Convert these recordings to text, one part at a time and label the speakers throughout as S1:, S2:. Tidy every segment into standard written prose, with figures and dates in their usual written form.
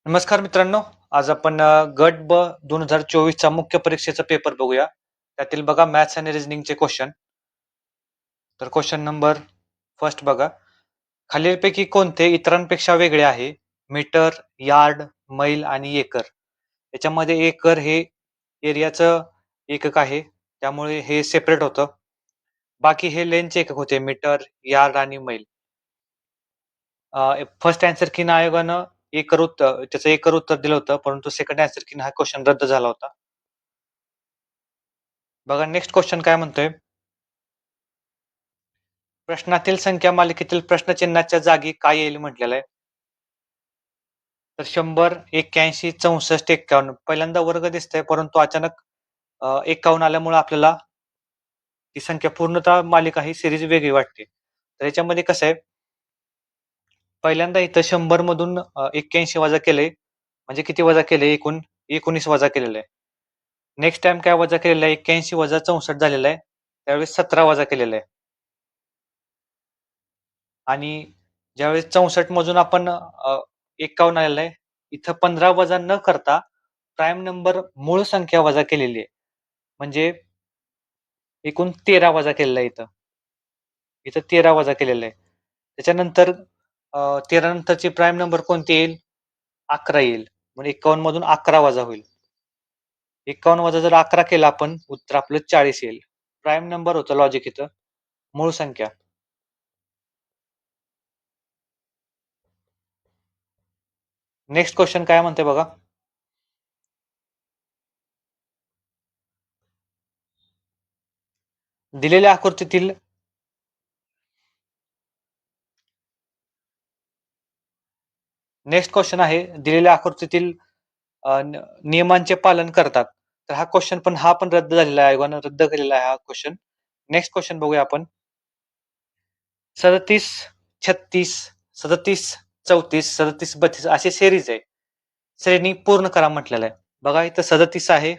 S1: नमस्कार मित्रांनो. आज आपण गट ब 2024चा मुख्य परीक्षेचा पेपर बघूया. त्यातील बघा मॅथ्स आणि रिझनिंगचे क्वेश्चन. तर क्वेश्चन नंबर फर्स्ट बघा. खालीलपैकी कोणते इतरांपेक्षा वेगळे आहे? मीटर, यार्ड, मैल आणि एकर. याच्यामध्ये एकर हे एरियाचं एकक आहे. त्यामुळे हे सेपरेट होतं. बाकी हे लेनचे एकक होते मीटर, यार्ड आणि मैल. फर्स्ट आन्सर कीन आयोगानं त्याचं एकर उत्तर दिलं होतं, परंतु सेकंड आन्सर कीन हा क्वेश्चन रद्द झाला होता. बघा नेक्स्ट क्वेश्चन काय म्हणतोय. प्रश्नातील संख्या मालिकेतील प्रश्नचिन्हाच्या जागी काय येईल म्हटलेलं आहे. तर 100, 81, 64, 51. पहिल्यांदा वर्ग दिसतंय, परंतु अचानक 51 आल्यामुळे आपल्याला ती संख्या पूर्णतः मालिका ही सिरीज वेगळी वाटते. तर याच्यामध्ये कसं आहे, पहिल्यांदा इथं 100 मधून 81 वजा केलंय, म्हणजे किती वजा केलंय एकूण 19 वजा केलेलं आहे. नेक्स्ट टाइम काय वजा केलेलं आहे, 81 वजा 64 झालेलं आहे, त्यावेळेस 17 वजा केलेलं आहे. आणि ज्यावेळेस 64 मधून आपण 51 आलेलं आहे, इथं 15 वजा न करता प्राईम नंबर मूळ संख्या वजा केलेली आहे. म्हणजे एकूण 13 वजा केलेलं आहे इथं. इथं 13 वजा केलेलं आहे. त्याच्यानंतर 13 नंतरची प्राईम नंबर कोणती येईल? 11 येईल. म्हणजे 51 मधून 11 वजा होईल. 51 वजा जर 11 केला आपण, उत्तर आपलं 40 येईल. प्राईम नंबर होतं लॉजिक इथं, मूळ संख्या. नेक्स्ट क्वेश्चन काय म्हणते बघा. दिलेल्या आकृतीतील नेक्स्ट क्वेश्चन आहे, दिलेल्या आकृतीतील नियमांचे पालन करतात. तर हा पण रद्द झालेला आहे, आयोगानं रद्द केलेला आहे हा क्वेश्चन. नेक्स्ट क्वेश्चन बघूया आपण. 37, 36, 37, 34, 37, 32 अशी सिरीज आहे. श्रेणी पूर्ण करा म्हटलेलं आहे. बघा इथं 37 आहे,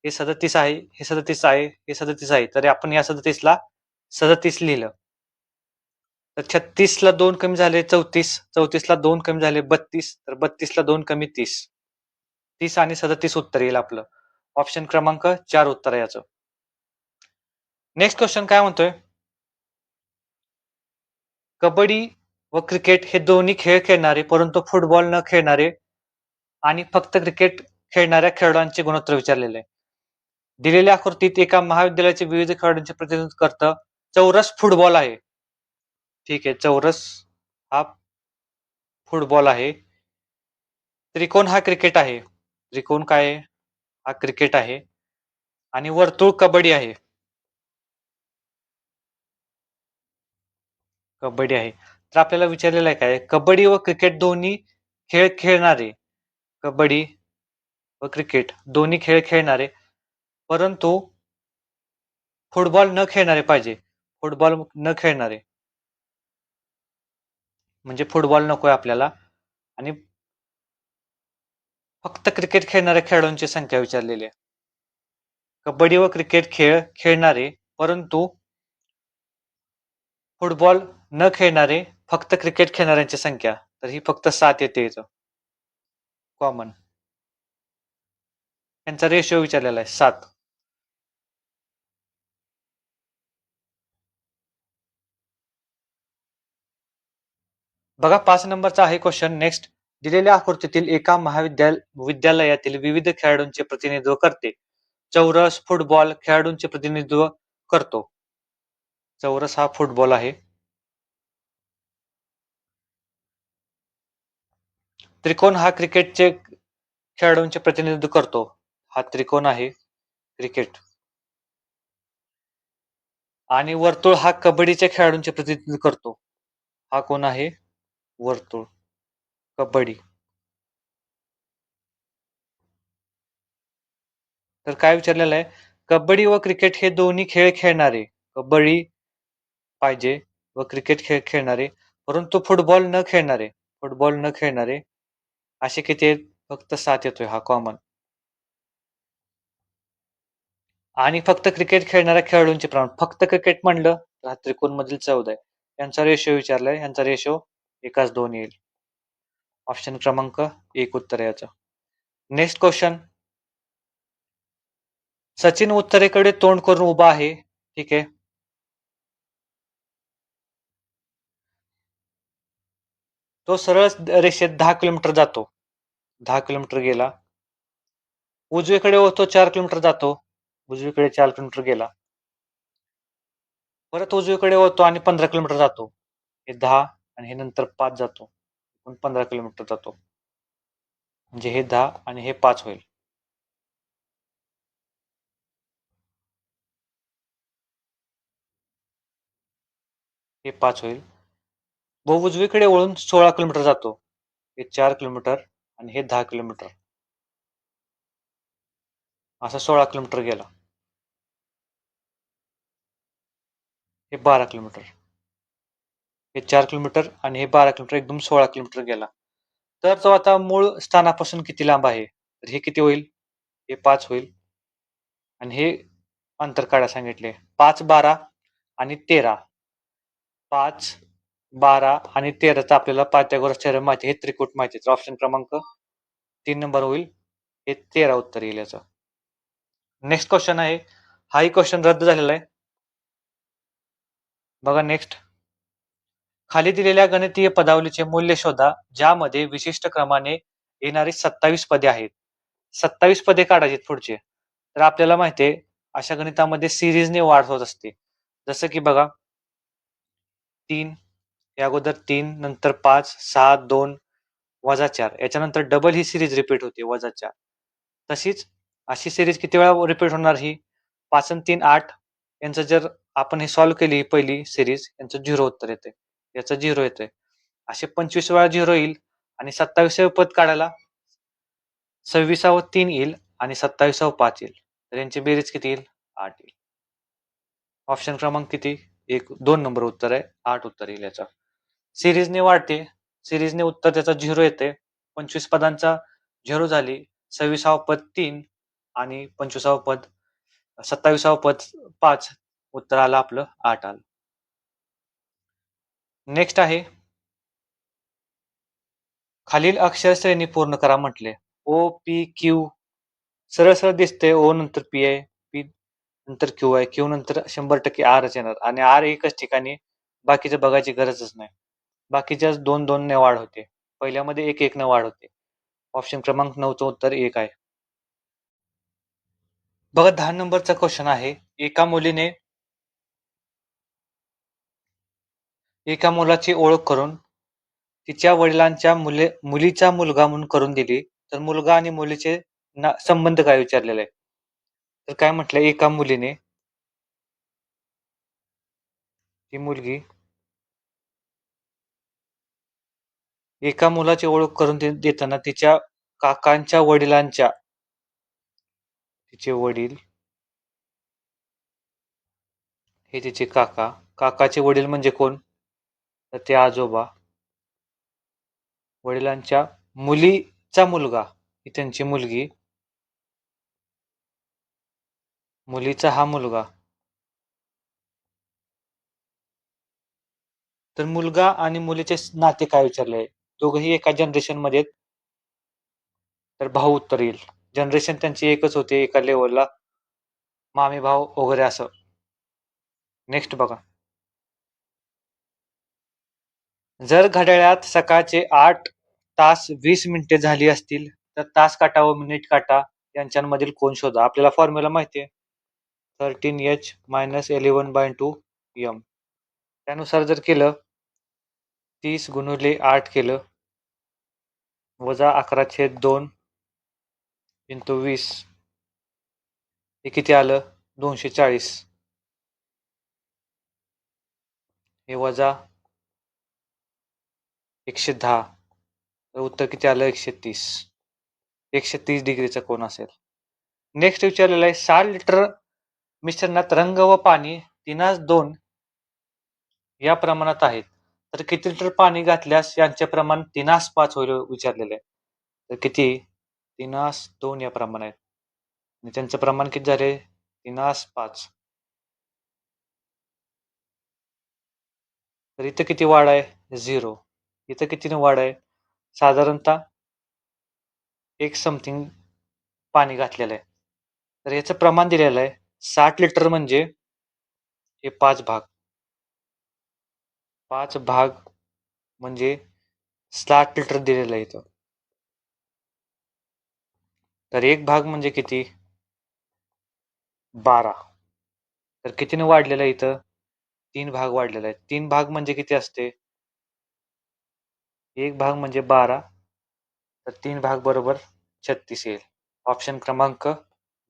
S1: हे 37 आहे, हे 37 आहे, हे 37 आहे. तर आपण या 37ला 37 लिहिलं. तर 36ला 2 कमी झाले 34, 34ला 2 कमी झाले 32, तर 32ला 2 कमी 30. 30 आणि 37 उत्तर येईल आपलं. ऑप्शन क्रमांक 4 उत्तर आहे याचं. नेक्स्ट क्वेश्चन काय म्हणतोय. कबड्डी व क्रिकेट हे दोन्ही खेळ खेळणारे, परंतु फुटबॉल न खेळणारे आणि फक्त क्रिकेट खेळणाऱ्या खेळाडूंचे गुणोत्तर विचारलेले आहे. दिलेल्या आकृतीत एका महाविद्यालयाचे विविध खेळाडूंचे प्रतिनिधित्व करतं. चौरस फुटबॉल आहे. ठीक आहे, चौरस हा फुटबॉल आहे. त्रिकोण हा क्रिकेट आहे. त्रिकोण काय आहे? हा क्रिकेट आहे. आणि वर्तुळ कबड्डी आहे. कबड्डी आहे. तर आपल्याला विचारलेलं आहे काय, कबड्डी व क्रिकेट दोन्ही खेळ खेळणारे, कबड्डी व क्रिकेट दोन्ही खेळ खेळणारे, परंतु फुटबॉल न खेळणारे पाहिजे. फुटबॉल न खेळणारे म्हणजे फुटबॉल नकोय आपल्याला. आणि फक्त क्रिकेट खेळणाऱ्या खेळाडूंची संख्या विचारलेली आहे. कबड्डी व क्रिकेट खेळ खेळणारे, परंतु फुटबॉल न खेळणारे, फक्त क्रिकेट खेळणाऱ्यांची संख्या. तर ही फक्त 7 येते इथं कॉमन. यांचा रेशो विचारलेला आहे 7. बघा 5 नंबरचा आहे क्वेश्चन. नेक्स्ट, दिलेल्या आकृतीतील एका विद्यालयातील विविध खेळाडूंचे प्रतिनिधित्व करते. चौरस फुटबॉल खेळाडूंचे प्रतिनिधित्व करतो. चौरस हा फुटबॉल आहे. त्रिकोण हा क्रिकेटचे खेळाडूंचे प्रतिनिधित्व करतो. हा त्रिकोण आहे क्रिकेट. आणि वर्तुळ हा कबड्डीच्या खेळाडूंचे प्रतिनिधित्व करतो. हा कोण आहे? वर्तुळ, कबड्डी. तर काय विचारलेलं आहे, कबड्डी व क्रिकेट हे दोन्ही खेळ खेळणारे, कबड्डी पाहिजे व क्रिकेट खेळ खेळणारे, परंतु फुटबॉल न खेळणारे, फुटबॉल न खेळणारे असे किती आहेत? फक्त 7 येतोय हा कॉमन. आणि फक्त क्रिकेट खेळणाऱ्या खेळाडूंचे प्रमाण, फक्त क्रिकेट म्हणलं तर हा त्रिकोण मधील 14 आहे. यांचा रेशो विचारलाय, यांचा रेशो 1:2 येईल. ऑप्शन क्रमांक 1 उत्तर आहे याचं. Next question. सचिन उत्तरेकडे तोंड करून उभा आहे. ठीक आहे. तो सरळ रेषेत 10 किलोमीटर जातो. 10 किलोमीटर गेला. उजवीकडे वळतो 4 किलोमीटर जातो. उजवीकडे 4 किलोमीटर गेला. परत उजवीकडे वळतो आणि 15 किलोमीटर जातो. हे 10 आणि हे नंतर 5 जातो. एकूण 15 किलोमीटर जातो. म्हणजे हे 10 आणि हे 5 होईल. हे 5 होईल. व उजवीकडे वळून 16 किलोमीटर जातो. हे 4 किलोमीटर आणि हे 10 किलोमीटर. असा 16 किलोमीटर गेला. हे 12 किलोमीटर. हे 4 किलोमीटर आणि हे 12 किलोमीटर एकदम 16 किलोमीटर गेला. तर तो आता मूळ स्थानापासून किती लांब आहे? तर हे किती होईल? हे 5 होईल. आणि हे अंतर काढायला सांगितले. 5, 12 आणि 13. 5, 12 आणि 13चा आपल्याला पायथागोरस थेरम माहिती आहे. हे त्रिकूट माहिती आहे. तर ऑप्शन क्रमांक 3 नंबर होईल. हे 13 उत्तर येईल याचं. नेक्स्ट क्वेश्चन आहे. हाही क्वेश्चन रद्द झालेला आहे. बघा नेक्स्ट. खाली दिलेल्या गणितीय पदावलीचे मूल्य शोधा ज्यामध्ये विशिष्ट क्रमाने येणारी 27 पदे आहेत. 27 पदे काढायची पुढचे. तर आपल्याला माहिती आहे अशा गणितामध्ये सिरीजने वाढ होत असते. जसं की बघा 3 या अगोदर 3 नंतर 5 6 2 वजा 4 याच्यानंतर डबल ही सिरीज रिपीट होते वजा 4. तशीच अशी सिरीज किती वेळा रिपीट होणार ही 5 आणि 3 8 यांचं जर आपण हे सॉल्व्ह केली पहिली सिरीज यांचं 0 उत्तर येते. याचं 0 येते. असे 25 वेळा 0 येईल आणि 27वे पद काढायला 26व 3 येईल आणि 27व 5 येईल. तर यांची बेरीज किती येईल? 8 येईल. ऑप्शन क्रमांक किती? 2 नंबर उत्तर आहे. 8 उत्तर येईल याचा. सिरीजने वाढते. सिरीजने उत्तर त्याचा 0 येते. 25 पदांचा 0 झाली. 26व पद 3 आणि 25व पद 27व पद 5. उत्तर आलं आपलं 8 आलं. नेक्स्ट आहे. खालील अक्षर श्रेणी पूर्ण करा म्हटले. ओ पी क्यू सरळ सरळ दिसते. ओ नंतर पी आहे. पी नंतर क्यू आहे. क्यू नंतर 100% आरच येणार आणि आर एकच ठिकाणी. बाकीचं बघायची गरजच नाही. बाकीच्या 2-2 ने वाढ होते. पहिल्यामध्ये 1-1 ने वाढ होते. ऑप्शन क्रमांक 9चं उत्तर 1 आहे. बघा 10 नंबरचा क्वेश्चन आहे. एका मुलाची ओळख करून तिच्या वडिलांच्या मुलीचा मुलगा म्हणून करून दिली तर मुलगा आणि मुलीचे संबंध काय विचारलेले आहे. तर काय म्हटलंय एका मुलीने ती मुलगी एका मुलाची ओळख करून देताना तिच्या काकांच्या वडिलांच्या तिचे वडील हे तिचे काकाचे वडील म्हणजे कोण? तर ते आजोबा. वडिलांच्या मुलीचा मुलगा ही त्यांची मुलगी. मुलीचा हा मुलगा. तर मुलगा आणि मुलीचे नाते काय विचारले? दोघही एका जनरेशन मध्ये. तर भाऊ उत्तर येईल. जनरेशन त्यांची एकच होते एका लेवलला. मामे भाऊ वगैरे असं. नेक्स्ट बघा. जर घड्याळात सकाळचे 8 तास 20 मिनिटे झाली असतील तर तास काटा व मिनिट काटा यांच्यामधील कोन शोधा. आपल्याला फॉर्म्युला माहिती आहे. 13h - 11/2 m. त्यानुसार जर केलं 30 गुणिले 8 केलं वजा 11/2 इंटू 20 हे किती आलं? 240. हे वजा 110. तर उत्तर किती आलं? 130. 130 डिग्रीचा कोन असेल. नेक्स्ट विचारलेलं आहे 60 लिटर मिश्रणात रंग व पाणी 3:2 या प्रमाणात आहेत. तर किती लिटर पाणी घातल्यास यांचे प्रमाण 3:5 होईल विचारलेले आहे. तर किती? 3:2 या प्रमाणात आणि त्यांचं प्रमाण किती झाले? 3:5. तर इथं किती वाढ आहे? 0. इथं कितीने वाढ आहे? साधारणतः एक समथिंग पाणी घातलेलं आहे. तर याचं प्रमाण दिलेलं आहे 60 लिटर म्हणजे हे 5 भाग. 5 भाग म्हणजे 60 लिटर दिलेलं आहे इथं. तर एक भाग म्हणजे किती? 12. तर कितीने वाढलेलं आहे इथं? 3 भाग वाढलेला आहे. 3 भाग म्हणजे किती असते? एक भाग म्हणजे 12, तर 3 भाग बरोबर 36 येईल. ऑप्शन क्रमांक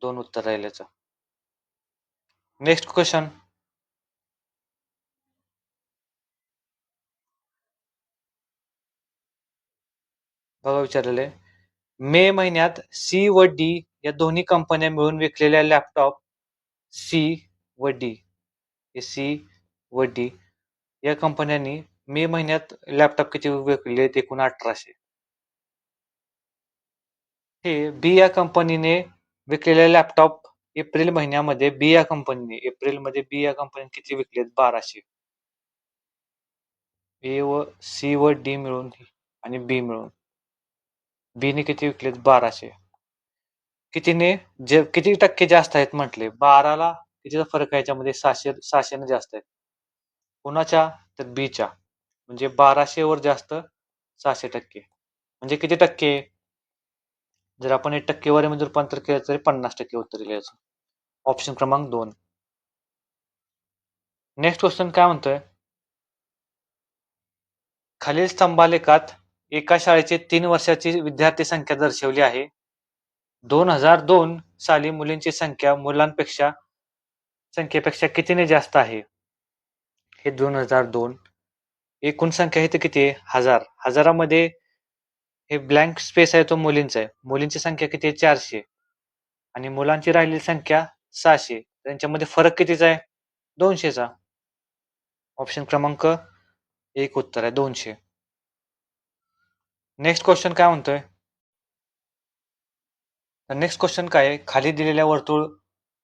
S1: 2 उत्तर राहील याचं. Next question. बघा विचारलेलं आहे. मे महिन्यात सी व डी या दोन्ही कंपन्या मिळून विकलेल्या लॅपटॉप सी व डी, हे सी व डी या कंपन्यांनी मे महिन्यात लॅपटॉप किती विकले? एकूण 1800. हे बी या कंपनीने विकलेले लॅपटॉप एप्रिलमध्ये बी या कंपनीने किती विकलेत? 1200. ए व सी व डी मिळून आणि बी मिळून बी ने किती विकलेत? 1200. किती टक्के जास्त आहेत म्हटले? 12ला कितीचा फरक आहे याच्यामध्ये? 600 ने जास्त आहेत. कोणाच्या? तर बीच्या. म्हणजे 1200 वर जास्त 600%. म्हणजे किती टक्के? जर आपण हे टक्केवारीमध्ये रूपांतर केलं तरी 50% उत्तर येईल याचं. ऑप्शन क्रमांक 2. नेक्स्ट क्वेश्चन काय म्हणतोय? खालील स्तंभालेखात एका शाळेची 3 वर्षाची विद्यार्थी संख्या दर्शवली आहे. 2002 साली मुलींची संख्या संख्येपेक्षा कितीने जास्त आहे? हे 2002. एकूण संख्या इथे किती आहे? 1000. हजारामध्ये हे ब्लँक स्पेस आहे तो मुलींचा आहे. मुलींची संख्या किती आहे? 400 आणि मुलांची राहिलेली संख्या 600. त्यांच्यामध्ये फरक कितीचा आहे? 200चा. ऑप्शन क्रमांक 1 उत्तर आहे 200. नेक्स्ट क्वेश्चन काय म्हणतोय? नेक्स्ट क्वेश्चन काय आहे? खाली दिलेल्या वर्तुळ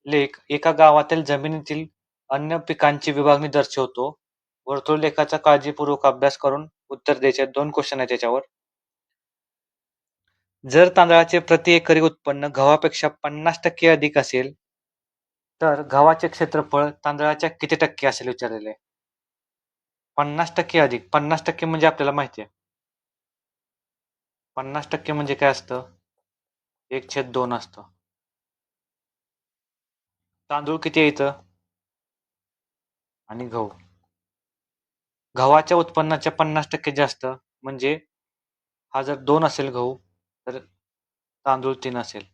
S1: लेख एका गावातील जमिनीतील अन्य पिकांची विभागणी दर्शवतो. वर्तुळ लेखाचा काळजीपूर्वक अभ्यास करून उत्तर द्यायचे. 2 क्वेश्चन आहेत त्याच्यावर. जर तांदळाचे प्रति एकरी उत्पन्न गव्हापेक्षा 50% अधिक असेल, तर गव्हाचे क्षेत्रफळ तांदळाच्या किती टक्के असेल विचारलेले आहे. 50% अधिक. 50% म्हणजे आपल्याला माहिती आहे. 50% म्हणजे काय असतं? 1/2 असतं. तांदूळ किती आहे इथं? आणि गहू. गव्हाच्या उत्पन्नाच्या 50% जास्त म्हणजे हा जर 2 असेल गहू, तर तांदूळ 3 असेल.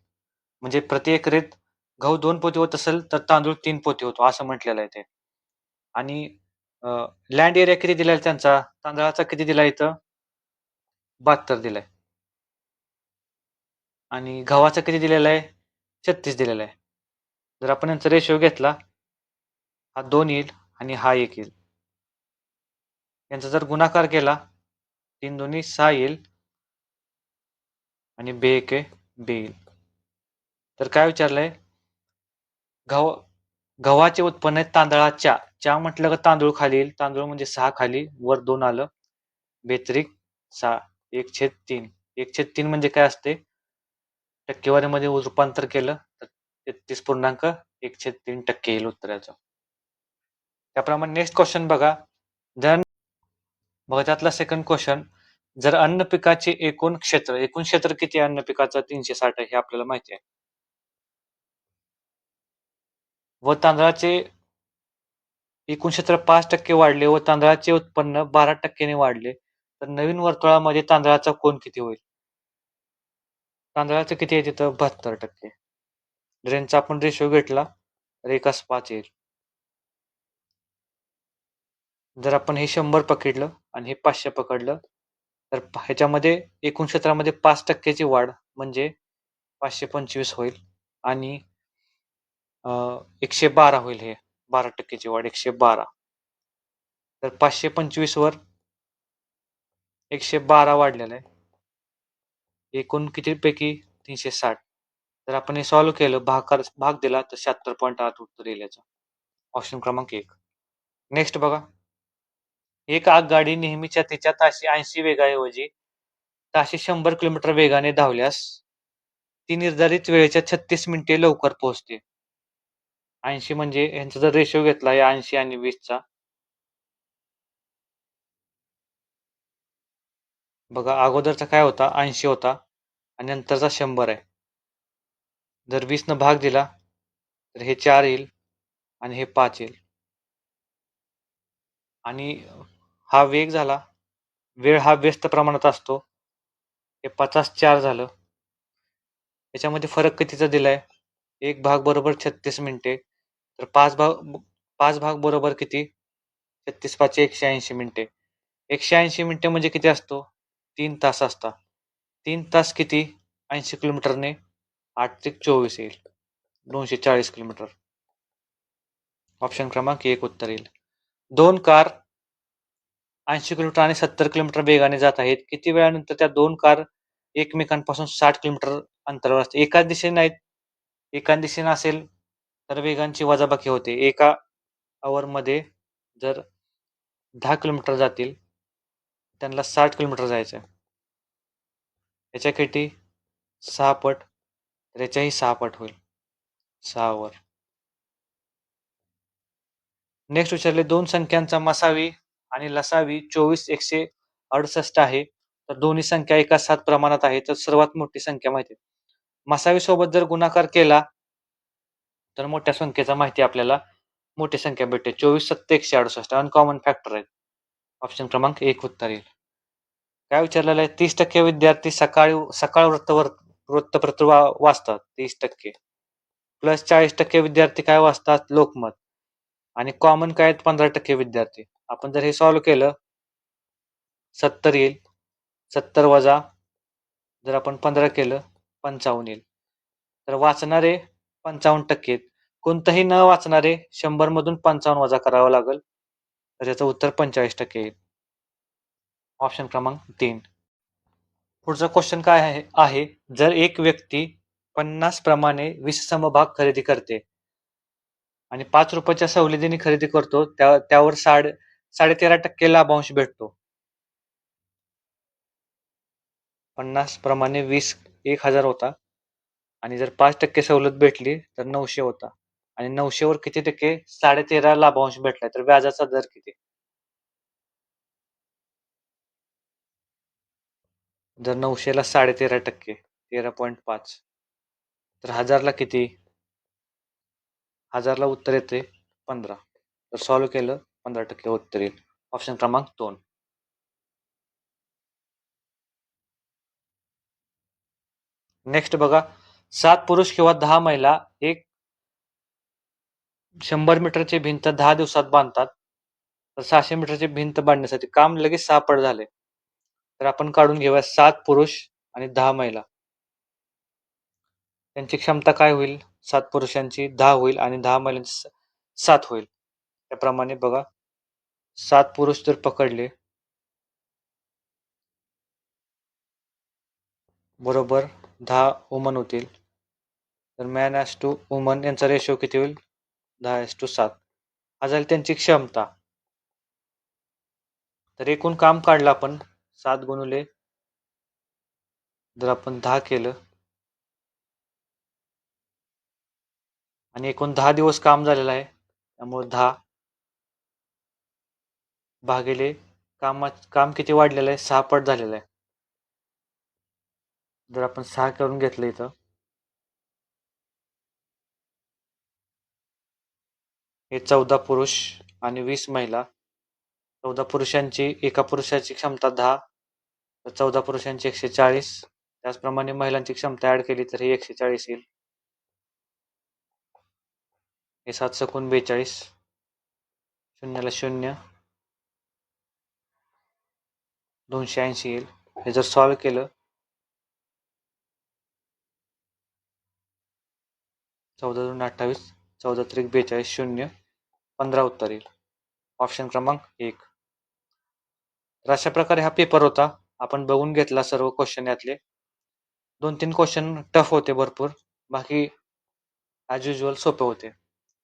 S1: म्हणजे प्रति एकरीत गहू 2 पोते होत असेल, तर तांदूळ 3 पोते होतो असं म्हटलेलं आहे ते. आणि लँड एरिया किती दिलाय त्यांचा? तांदळाचा किती दिलाय इथं? 72 दिलाय. आणि गव्हाचा किती दिलेला आहे? 36 दिलेला आहे. जर आपण यांचा रेशो घेतला, हा 2 येईल आणि हा 1 येईल. यांचा जर गुणाकार केला, 3 दोन्ही 6 येईल आणि बे एके बे येईल. तर काय विचारलंय? गव्हाचे उत्पन्न आहे तांदळाच्या. च्या म्हटलं का तांदूळ खाली येईल. तांदूळ म्हणजे 6 खाली, वर 2 आलं. बेत्रिक 6. 1/3. 1/3 म्हणजे काय असते? टक्केवारीमध्ये रूपांतर केलं तर 33.1/3 येईल उत्तराचं. त्याप्रमाणे नेक्स्ट क्वेश्चन बघा. त्यातला सेकंड क्वेश्चन. जर अन्न पिकाचे एकूण क्षेत्र किती आहे अन्न पिकाचं? 360 आहे हे आपल्याला माहिती आहे. व तांदळाचे एकूण क्षेत्र 5% वाढले व तांदळाचे उत्पन्न 12% वाढले, तर नवीन वर्तुळामध्ये तांदळाचा कोन किती होईल? तांदळाचं किती आहे तिथं? 72%. जर यांचा आपण रेशो घेतला तर 1:5 येईल. जर आपण हे 100 पकडलं आणि हे 500 पकडलं, तर ह्याच्यामध्ये एकूण क्षेत्रामध्ये 5%ची वाढ म्हणजे 525 होईल आणि 112 होईल. हे 12%ची वाढ 112. तर 525 वर 112 वाढलेलं आहे. एकूण किती पैकी? 360. जर आपण हे सॉल्व्ह केलं, भाग दिला तर 76.8 उत्तर येईल याचं. ऑप्शन क्रमांक 1. नेक्स्ट बघा. एक आगगाडी नेहमीच्या तिच्या ताशी 80 वेगाऐवजी ताशी 100 किलोमीटर वेगाने धावल्यास ती निर्धारित वेळेच्या 36 मिनिटे लवकर पोहोचते. 80 म्हणजे यांचा जर रेशो घेतला या 80 आणि 20चा बघा अगोदरचा काय होता 80 होता आणि नंतरचा 100 आहे. जर 20 न भाग दिला तर हे 4 येईल आणि हे 5 येईल. आणि हा वेग झाला. वेळ हा व्यस्त प्रमाणात असतो. हे 50 4 झालं. याच्यामध्ये फरक कितीचा दिलाय? 1 भाग बरोबर 36 मिनिटे. तर 5 भाग बरोबर किती? 36 5 180 मिनिटे. 180 मिनिटे म्हणजे किती असतो? 3 तास असतात. 3 तास किती? 80 किलोमीटरने 8 त्रिक 24 येईल. 240 किलोमीटर. ऑप्शन क्रमांक 1 उत्तर येईल. 2 कार 80 किलोमीटर आणि 70 किलोमीटर वेगाने जात आहेत. किती वेळानंतर त्या 2 कार एकमेकांपासून 60 किलोमीटर अंतरावर असतात? एकाच दिशेने नाहीत. एकाच दिशेने असेल तर वेगांची वजाबाकी होते. एका आवरमध्ये जर 10 किलोमीटर जातील, त्यांना 60 किलोमीटर जायचं आहे. याच्या किती 6 पट, तर याच्याही 6 पट होईल. 6 वर. नेक्स्ट विचारले 2 संख्यांचा मसावी आणि लसावी 24 168 आहे. तर दोन्ही संख्या एका सात प्रमाणात आहे. तर सर्वात मोठी संख्या माहिती आहे. मसावी सोबत जर गुणाकार केला तर मोठ्या संख्येचा माहिती आपल्याला मोठी संख्या भेटते. 24 7 168 अनकॉमन फॅक्टर आहेत. ऑप्शन क्रमांक 1 उत्तर येईल. काय विचारलेलं आहे 30% विद्यार्थी सकाळ वृत्तपत्र वाचतात 30% प्लस 40% विद्यार्थी काय वाचतात लोकमत आणि कॉमन काय आहेत 15% विद्यार्थी. आपण जर हे सॉल्व्ह केलं 70 येईल. 70 वजा जर आपण 15 केलं 55 येईल. तर वाचणारे 55% कोणतंही न वाचणारे 100 मधून 55 वजा करावं लागेल. तर याचं उत्तर 45% येईल. ऑप्शन क्रमांक 3. पुढचा क्वेश्चन काय आहे जर एक व्यक्ती 50 प्रमाणे 20 समभाग खरेदी करते आणि 5 रुपयाच्या सवलतीने खरेदी करतो त्यावर 13.5% लाभांश भेटतो. 50 प्रमाणे 20 1000 होता आणि जर 5% सवलत भेटली तर 900 होता आणि 900 वर किती टक्के 13.5 लाभांश भेटलाय तर व्याजाचा दर किती? जर 900 ला 13.5% 13.5 तर 1000 ला किती? 1000 ला उत्तर येते 15. तर सॉल्व्ह केलं 15% उत्तर येईल. ऑप्शन क्रमांक 2. नेक्स्ट बघा 7 पुरुष किंवा 10 महिला एक 100 मीटरची भिंत 10 दिवसात बांधतात. तर 600 मीटरची भिंत बांधण्यासाठी काम लगेच 6 पट झाले. तर आपण काढून घेऊया 7 पुरुष आणि 10 महिला. त्यांची क्षमता काय होईल? 7 पुरुषांची 10 होईल आणि 10 महिलांची 7 होईल. त्याप्रमाणे बघा 7 पुरुष जर पकडले बरोबर 10 वुमन होतील. तर मॅन ॲज टू वुमन यांचा रेशो किती होईल? 10:7. हा झाली त्यांची क्षमता. तर एकूण काम काढलं आपण 7 गुणिले जर आपण 10 केलं आणि एकूण 10 दिवस काम झालेलं आहे. त्यामुळे 10 भागिले काम किती वाढलेलं आहे? 6 पट झालेलं आहे. जर आपण 6 करून घेतलं इथं हे 14 पुरुष आणि 20 महिला. 14 पुरुषांची एका पुरुषाची क्षमता 10 तर 14 पुरुषांची 140. त्याचप्रमाणे महिलांची क्षमता ऍड केली तर ही 140 येईल. हे 7 सकून 42 शून्याला 0 280 येईल. हे जर सॉल्व्ह केलं 14 2 28 14 त्रिक 42 0 15 उत्तर येईल. ऑप्शन क्रमांक 1. तर अशा प्रकारे हा पेपर होता. आपण बघून घेतला सर्व क्वेश्चन यातले. 2-3 क्वेश्चन टफ होते भरपूर. बाकी ॲज युजल सोपे होते.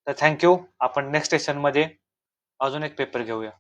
S1: तर थँक्यू. आपण नेक्स्ट सेशनमध्ये अजून एक पेपर घेऊया.